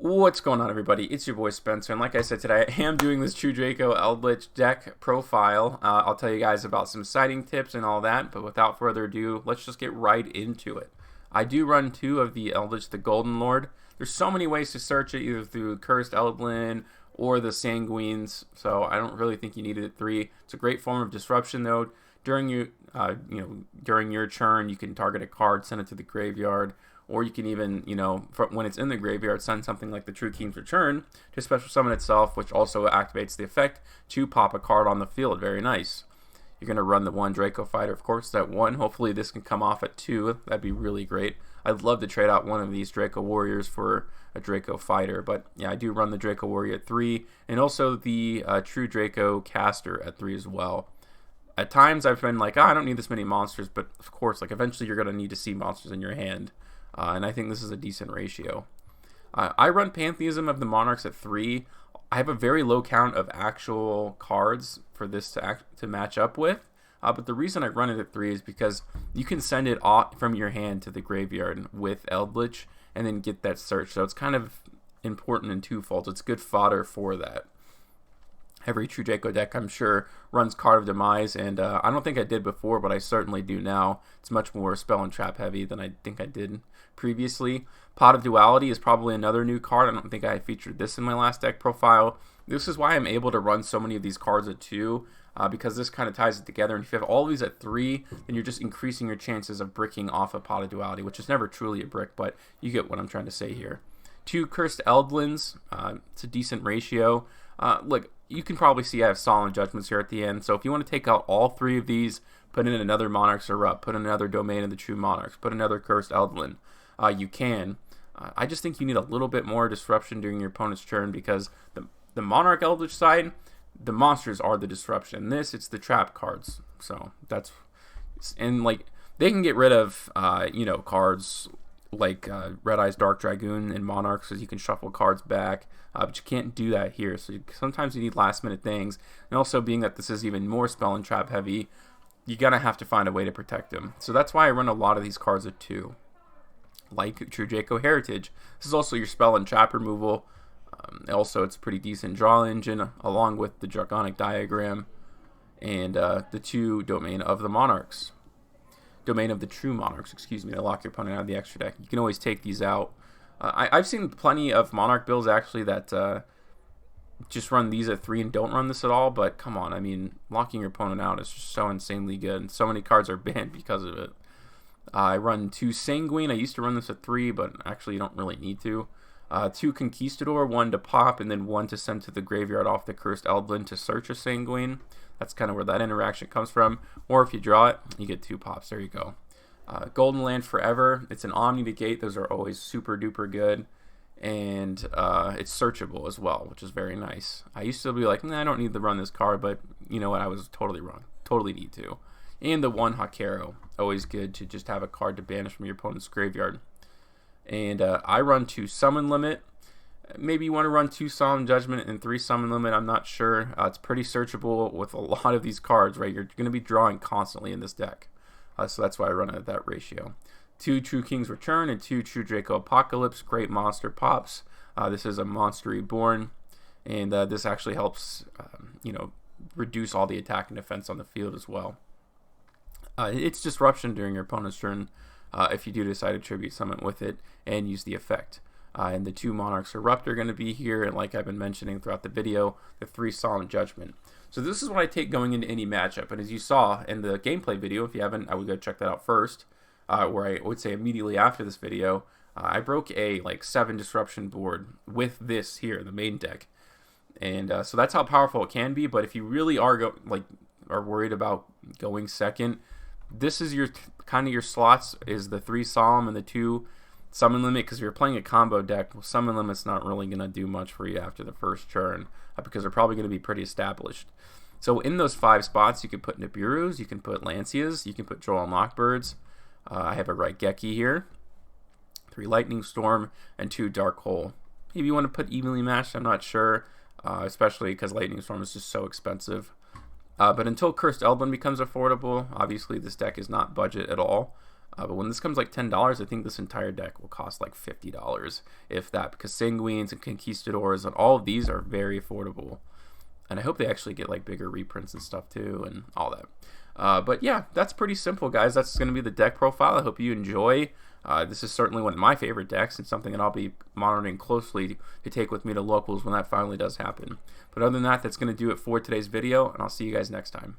What's going on, everybody? It's your boy Spencer, and like I said today, I am doing this True Draco Eldlich deck profile. I'll tell you guys about some sighting tips and all that, but without further ado, let's just get right into it. I do run two of the Eldlich, the Golden Lord. There's so many ways to search it, either through Cursed Eldlin or the Sanguines, so I don't really think you needed it three. It's a great form of disruption, though. During your turn, you can target a card, send it to the graveyard, or you can even, when it's in the graveyard, send something like the True King's Return to special summon itself, which also activates the effect to pop a card on the field. Very nice. You're going to run the one Draco Fighter, of course, at 1. Hopefully this can come off at 2. That'd be really great. I'd love to trade out one of these Draco Warriors for a Draco Fighter, but yeah, I do run the Draco Warrior at 3, and also the True Draco Caster at 3 as well. At times I've been like, I don't need this many monsters, but of course, eventually you're going to need to see monsters in your hand. And I think this is a decent ratio. I run Pantheism of the Monarchs at 3. I have a very low count of actual cards for this to match up with. But the reason I run it at 3 is because you can send it off from your hand to the graveyard with Eldlich and then get that search. So it's kind of important in twofold. It's good fodder for that. Every True Draco deck, I'm sure, runs Card of Demise, and I don't think I did before, but I certainly do now. It's much more spell and trap heavy than I think I did previously. Pot of Duality is probably another new card. I don't think I featured this in my last deck profile. This is why I'm able to run so many of these cards at 2, because this kind of ties it together. And if you have all these at 3, then you're just increasing your chances of bricking off a Pot of Duality, which is never truly a brick, but you get what I'm trying to say here. 2 Cursed Eldlins, it's a decent ratio. Look, you can probably see I have Solemn Judgments here at the end, so if you want to take out all 3 of these, put in another Monarch's Erupt, put in another Domain of the True Monarchs, put another Cursed Eldlin, you can. I just think you need a little bit more disruption during your opponent's turn, because the Monarch Eldritch side, the monsters are the disruption. It's the trap cards. So that's, and they can get rid of cards like Red Eyes Dark Dragoon and Monarchs, so you can shuffle cards back, but you can't do that here. So sometimes you need last minute things, and also being that this is even more spell and trap heavy, you're gonna have to find a way to protect them. So that's why I run a lot of these cards at 2, like True Draco Heritage. This is also your spell and trap removal. Also, it's a pretty decent draw engine, along with the Draconic Diagram and the 2 Domain of the Monarchs. Domain of the True Monarchs, excuse me, to lock your opponent out of the extra deck. You can always take these out. I've seen plenty of Monarch builds, actually, that just run these at 3 and don't run this at all, but come on, I mean, locking your opponent out is just so insanely good, and so many cards are banned because of it. I run 2 Sanguine. I used to run this at 3, but actually you don't really need to. 2 Conquistador, 1 to pop, and then 1 to send to the graveyard off the Cursed Eldlin to search a Sanguine. That's kind of where that interaction comes from. Or if you draw it, you get 2 pops. There you go. Golden Land Forever. It's an Omni Negate. Those are always super duper good. And it's searchable as well, which is very nice. I used to be like, nah, I don't need to run this card, but you know what? I was totally wrong. Totally need to. And the 1 Hakero. Always good to just have a card to banish from your opponent's graveyard. And I run 2 Summon Limit. Maybe you want to run 2 Solemn Judgment and 3 Summon Limit. I'm not sure. It's pretty searchable with a lot of these cards, right? You're going to be drawing constantly in this deck. So that's why I run it at that ratio. 2 True King's Return and 2 True Draco Apocalypse. Great monster pops. This is a Monster Reborn. And this actually helps, reduce all the attack and defense on the field as well. It's disruption during your opponent's turn if you do decide to tribute summon with it and use the effect. And the 2 Monarchs Erupt are going to be here, and like I've been mentioning throughout the video, the 3 Solemn Judgment. So this is what I take going into any matchup, and as you saw in the gameplay video, if you haven't, I would go check that out first, where I would say immediately after this video, I broke a 7 disruption board with this here, the main deck. And so that's how powerful it can be, but if you really are are worried about going second, this is your kind of your slots is the 3 Solemn and the 2 Summon Limit, because if you're playing a combo deck, well, Summon Limit's not really going to do much for you after the first turn, because they're probably going to be pretty established. So in those 5 spots, you can put Nibiru's, you can put Lancias, you can put Droll and Lockbirds. I have a Raigeki here, 3 Lightning Storm, and 2 Dark Hole. Maybe you want to put Evenly Matched, I'm not sure, especially because Lightning Storm is just so expensive. But until Cursed Eldlin becomes affordable, obviously this deck is not budget at all. But when this comes like $10, I think this entire deck will cost like $50, if that, because Sanguines and Conquistadors and all of these are very affordable. And I hope they actually get like bigger reprints and stuff too, and all that. But yeah, that's pretty simple, guys. That's going to be the deck profile. I hope you enjoy. This is certainly one of my favorite decks, and something that I'll be monitoring closely to take with me to locals when that finally does happen. But other than that, that's going to do it for today's video, and I'll see you guys next time.